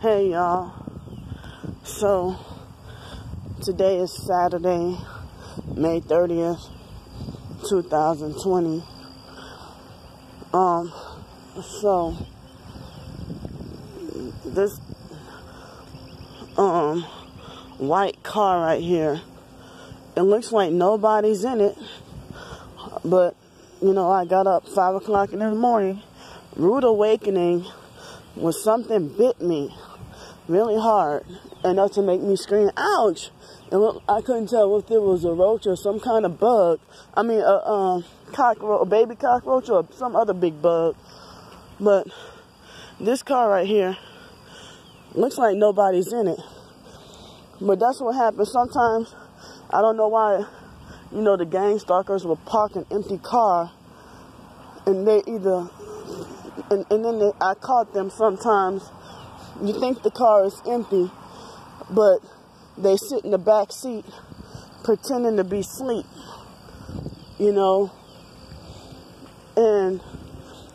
Hey y'all, so today is Saturday, May 30th, 2020. So this white car right here, it looks like nobody's in it, but I got up 5 o'clock in the morning, rude awakening, when something bit me really hard, enough to make me scream, ouch! And I couldn't tell if it was a roach or some kind of bug. I mean, cockroach, a baby cockroach, or some other big bug. But this car right here looks like nobody's in it. But that's what happens sometimes. I don't know why, the gang stalkers will park an empty car, and they either, and then I caught them sometimes. You think the car is empty, but they sit in the back seat pretending to be asleep, And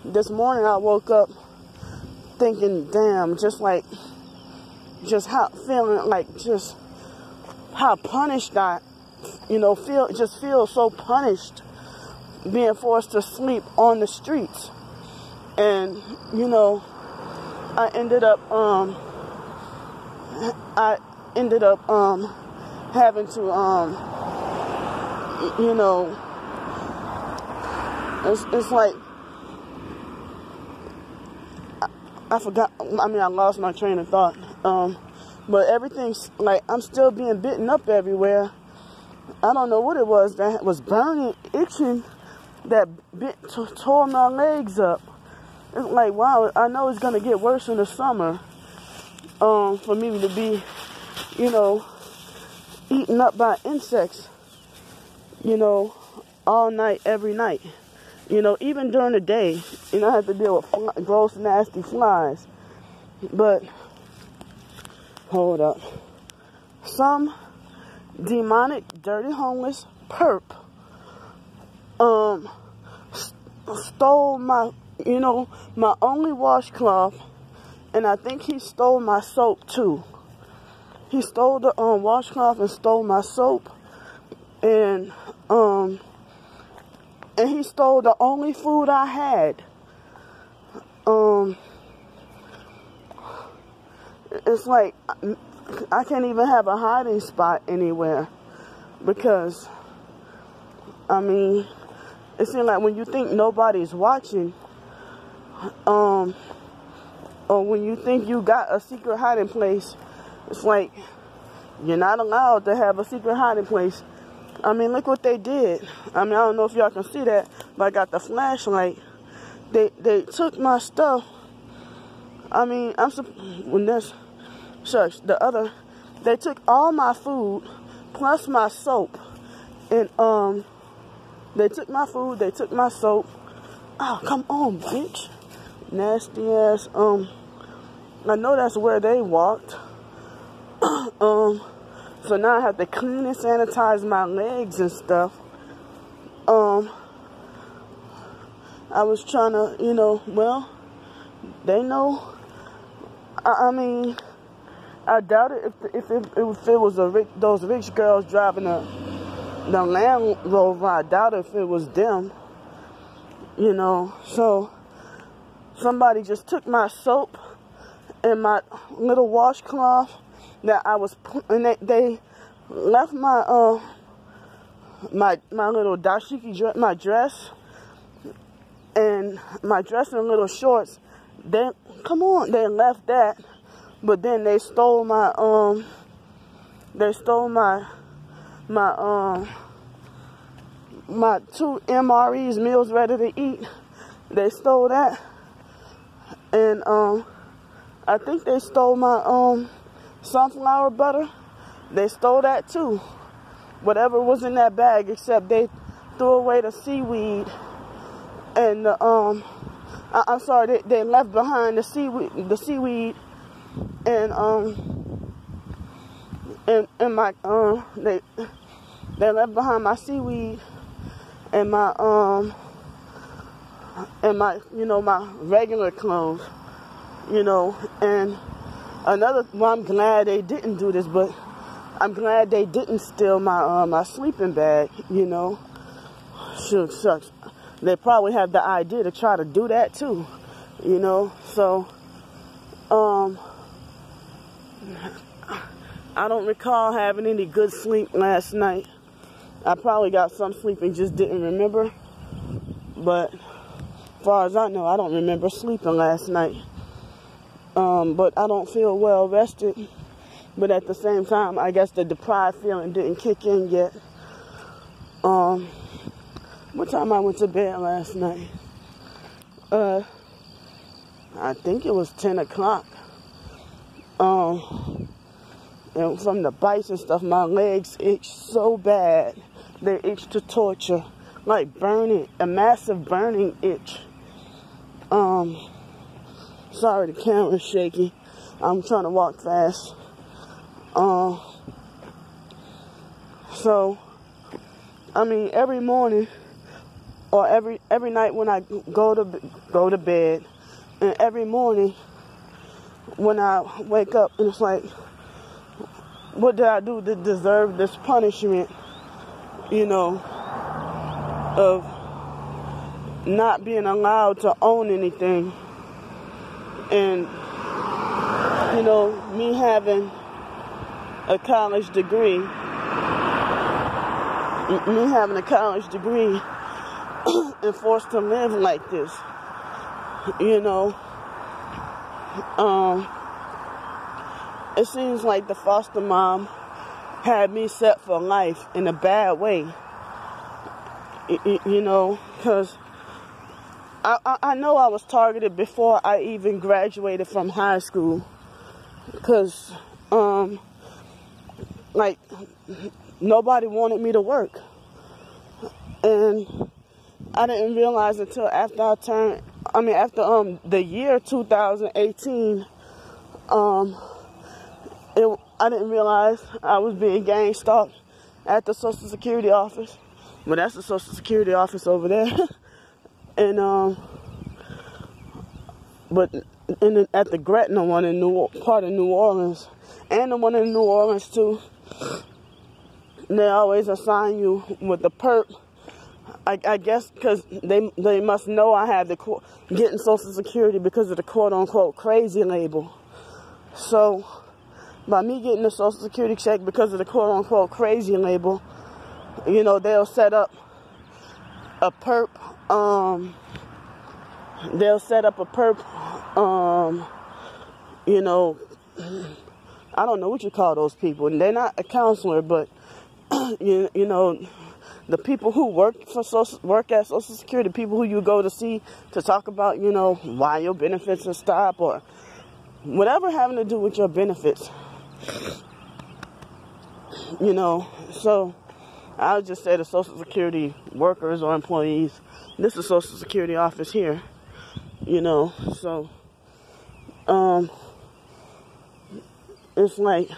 this morning I woke up thinking, damn, just how punished I, feel so punished being forced to sleep on the streets. And, I ended up having to, it's like, I forgot, I lost my train of thought, but everything's, like, I'm still being bitten up everywhere. I don't know what it was that was burning, itching, that tore my legs up. It's like, wow, I know it's going to get worse in the summer, for me to be, eaten up by insects, all night, every night. Even during the day, I have to deal with gross, nasty flies. But, hold up. Some demonic, dirty, homeless perp, stole my, my only washcloth, and I think he stole my soap too. He stole the washcloth and stole my soap, and he stole the only food I had. It's like I can't even have a hiding spot anywhere, because it seems like when you think nobody's watching, or when you think you got a secret hiding place, it's like you're not allowed to have a secret hiding place. Look what they did. I don't know if y'all can see that, but I got the flashlight. They took my stuff. They took all my food plus my soap, and they took my food, they took my soap. Oh, come on, bitch. Nasty ass, I know that's where they walked. So now I have to clean and sanitize my legs and stuff. I was trying to, they know. I doubt it if it was those rich girls driving the Land Rover. I doubt if it was them. So somebody just took my soap and my little washcloth that I was, and they left my my little dashiki, my dress, and my dress and little shorts. They left that, but then they stole my my 2 MREs, meals ready to eat. They stole that, and I think they stole my sunflower butter. They stole that too. Whatever was in that bag, except they threw away the seaweed and I'm sorry, they left behind the seaweed and my they left behind my seaweed and my my regular clothes, and well, I'm glad they didn't do this, but I'm glad they didn't steal my my sleeping bag, you know. Shoot, sucks. They probably have the idea to try to do that too, you know. So, I don't recall having any good sleep last night. I probably got some sleep and just didn't remember. But as far as I know, I don't remember sleeping last night. But I don't feel well rested. But at the same time, I guess the deprived feeling didn't kick in yet. What time I went to bed last night? I think it was 10 o'clock. And from the bites and stuff, my legs itch so bad. They itch to torture. Like burning, a massive burning itch. Sorry the camera's shaky. I'm trying to walk fast. So, I mean, every morning or every night when I go to bed, and every morning when I wake up, and it's like, what did I do to deserve this punishment? You know, of not being allowed to own anything, and you know, me having a college degree, and forced to live like this, you know. It seems like the foster mom had me set for life in a bad way, you know, because I know I was targeted before I even graduated from high school, because like, nobody wanted me to work, and I didn't realize until after after the year 2018, I didn't realize I was being gang stalked at the Social Security office. Well, that's the Social Security office over there. And at the Gretna one in part of New Orleans, and the one in New Orleans too, they always assign you with the perp. I guess because they must know I had getting Social Security because of the quote-unquote crazy label. So, by me getting the Social Security check because of the quote-unquote crazy label, you know, they'll set up a perp, you know, I don't know what you call those people. They're not a counselor, but, you know, the people who work at Social Security, people who you go to see to talk about, you know, why your benefits are stopped or whatever having to do with your benefits. You know, so I would just say the Social Security workers or employees. This is Social Security office here. You know, so it's like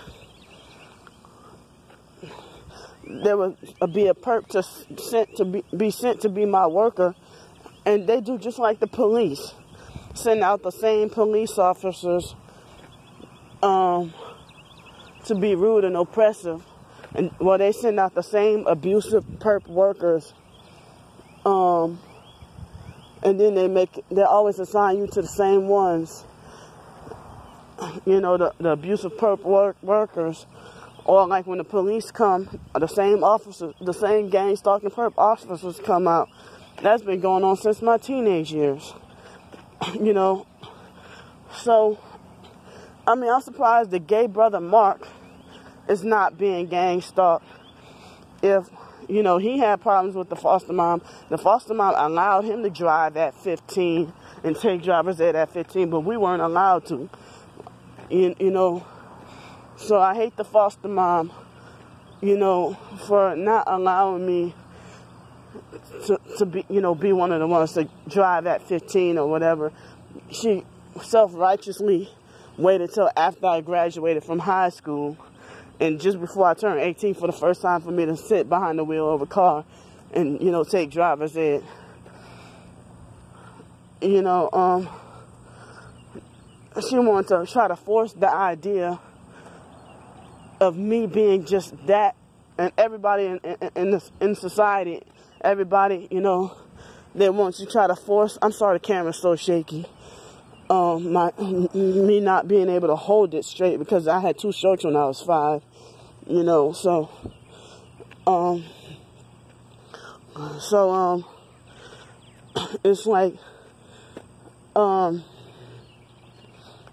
there would be a perp be sent to be my worker, and they do just like the police, send out the same police officers to be rude and oppressive, and well, they send out the same abusive perp workers, and then they always assign you to the same ones, you know, the abusive perp workers. Or like when the police come, the same officers, the same gang stalking perp officers come out. That's been going on since my teenage years. You know. So, I mean, I'm surprised the gay brother Mark is not being gang stalked. If, you know, he had problems with the foster mom allowed him to drive at 15 and take driver's ed at 15, but we weren't allowed to. You know. So I hate the foster mom, you know, for not allowing me to be, you know, be one of the ones to drive at 15 or whatever. She self-righteously waited till after I graduated from high school and just before I turned 18 for the first time for me to sit behind the wheel of a car and, you know, take driver's ed. You know, she wanted to try to force the idea of me being just that, and everybody in society, everybody, you know, they want to try to force. I'm sorry, the camera's so shaky. Me not being able to hold it straight because I had 2 strokes when I was 5, you know. So, it's like,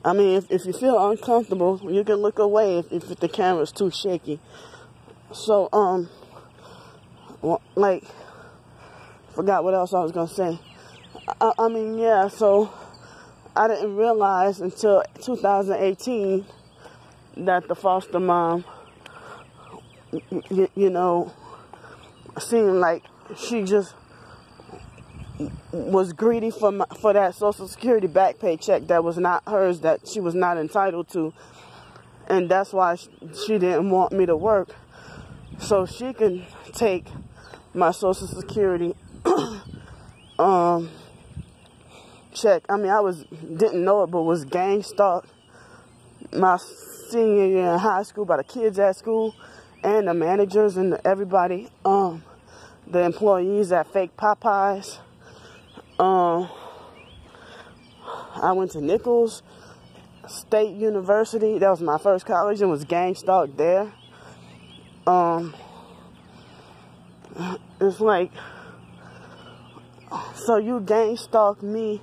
I mean, if you feel uncomfortable, you can look away if the camera's too shaky. So, well, like, forgot what else I was gonna say. I mean, yeah, so I didn't realize until 2018 that the foster mom, you know, seemed like she just was greedy for that Social Security back pay check that was not hers, that she was not entitled to, and that's why she didn't want me to work, so she can take my Social Security check. I mean, didn't know it, but was gang stalked my senior year in high school by the kids at school and the managers and everybody, the employees at fake Popeyes. I went to Nichols State University. That was my first college, and was gang stalked there. It's like, so you gang stalk me.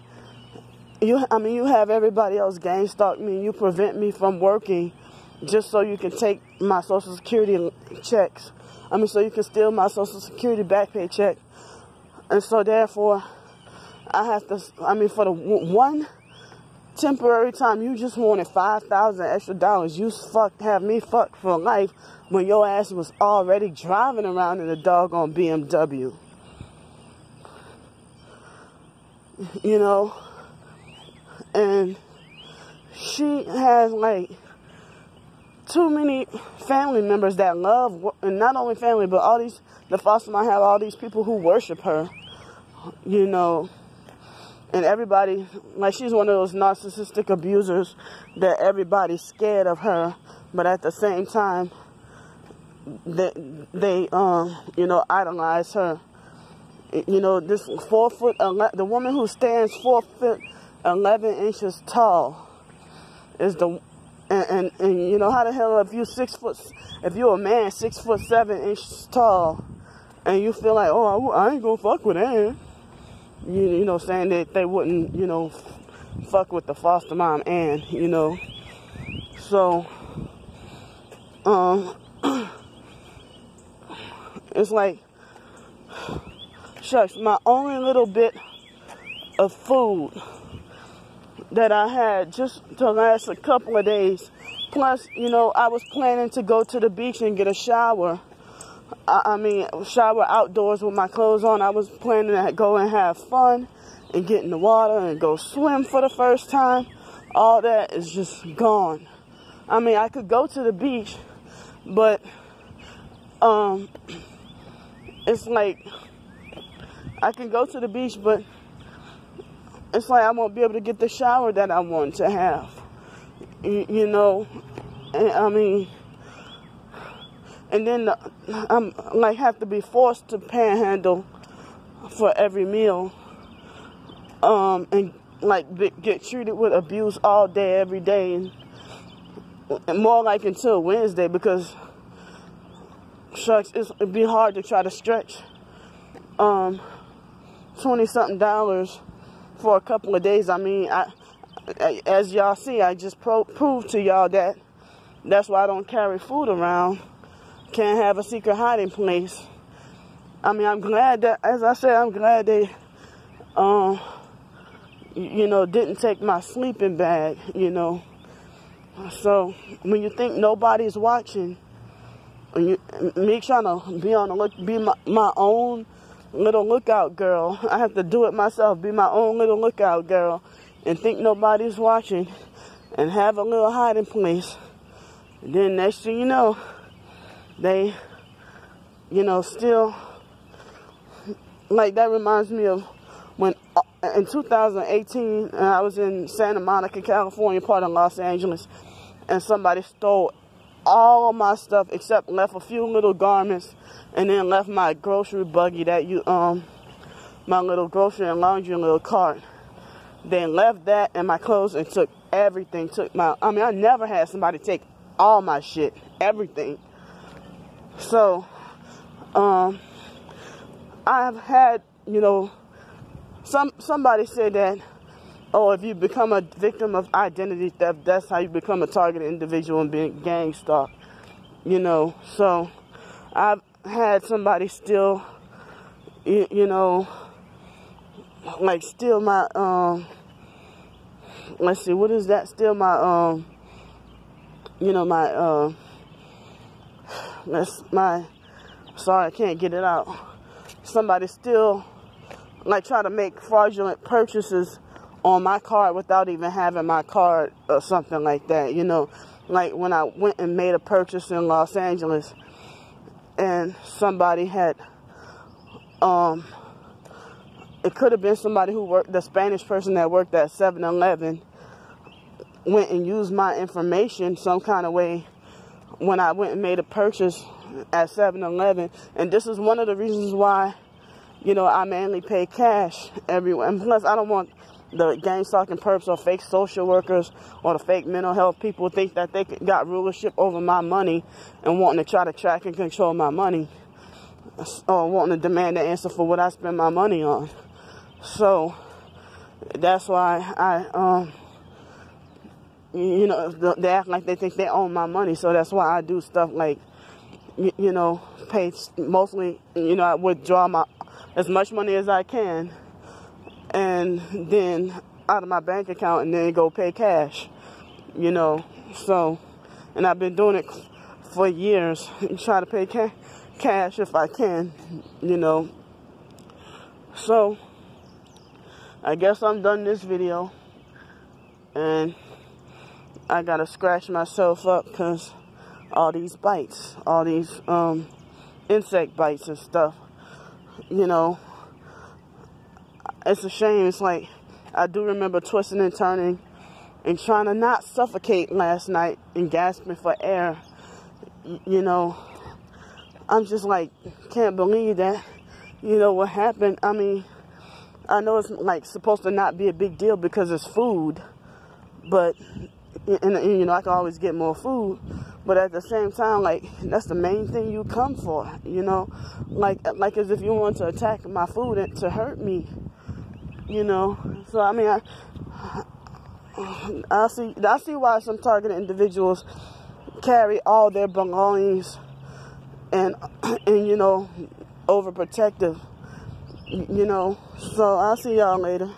You have everybody else gang stalk me. You prevent me from working just so you can take my Social Security checks. So you can steal my Social Security back pay check. And so therefore, I have to, for the one temporary time you just wanted $5,000 extra dollars, you have me fucked for life when your ass was already driving around in a doggone BMW. You know? And she has like too many family members that love, and not only family, but the foster mom have all these people who worship her, you know. And everybody, like, she's one of those narcissistic abusers that everybody's scared of her, but at the same time, they you know, idolize her. You know, this 4'11", the woman who stands 4'11" tall is and you know, how the hell if you're a man 6'7" tall, and you feel like, oh, I ain't gonna fuck with Ann. You know, saying that they wouldn't, you know, fuck with the foster mom Ann, you know. So, it's like, shucks, my only little bit of food that I had just to last a couple of days. Plus, you know, I was planning to go to the beach and get a shower. Shower outdoors with my clothes on. I was planning to go and have fun and get in the water and go swim for the first time. All that is just gone. I could go to the beach, but it's like I can go to the beach, but it's like I won't be able to get the shower that I want to have. You know, and then I'm like have to be forced to panhandle for every meal, and like get treated with abuse all day, every day, and more like until Wednesday, because shucks, it'd be hard to try to stretch $20-something for a couple of days. As y'all see, I just proved to y'all that's why I don't carry food around. Can't have a secret hiding place. I'm glad that, as I said, I'm glad they, you know, didn't take my sleeping bag, you know. So when you think nobody's watching, me trying to be my own little lookout girl. I have to do it myself, be my own little lookout girl, and think nobody's watching, and have a little hiding place. And then next thing you know, they, you know, still, like, that reminds me of when in 2018, I was in Santa Monica, California, part of Los Angeles, and somebody stole all of my stuff except left a few little garments, and then left my grocery buggy my little grocery and laundry little cart. Then left that and my clothes and took everything. I never had somebody take all my shit, everything. So, I've had, somebody said that, oh, if you become a victim of identity theft, that's how you become a targeted individual and being gang stalked. So I've had somebody steal, like steal my, let's see, what is that? Steal my, sorry, I can't get it out. Somebody still, like, try to make fraudulent purchases on my card without even having my card or something like that, Like when I went and made a purchase in Los Angeles and somebody had, it could have been somebody who worked, the Spanish person that worked at 7-Eleven, went and used my information some kind of way when I went and made a purchase at 7-Eleven. And this is one of the reasons why, I mainly pay cash everywhere. And plus, I don't want the gang stalking perps or fake social workers or the fake mental health people think that they got rulership over my money and wanting to try to track and control my money, or wanting to demand the answer for what I spend my money on. So that's why they act like they think they own my money. So that's why I do stuff like, pay mostly, I withdraw as much money as I can, and then out of my bank account, and then go pay cash, So, and I've been doing it for years, try to pay cash if I can, So, I guess I'm done this video, and I gotta scratch myself up because all these bites, all these insect bites and stuff, it's a shame. It's like, I do remember twisting and turning and trying to not suffocate last night and gasping for air. I'm just like, can't believe that, what happened. I mean, I know it's like supposed to not be a big deal because it's food, but, and I can always get more food. But at the same time, like, that's the main thing you come for, like as if you want to attack my food and to hurt me, So, I mean, I see why some targeted individuals carry all their belongings and overprotective, So I'll see y'all later.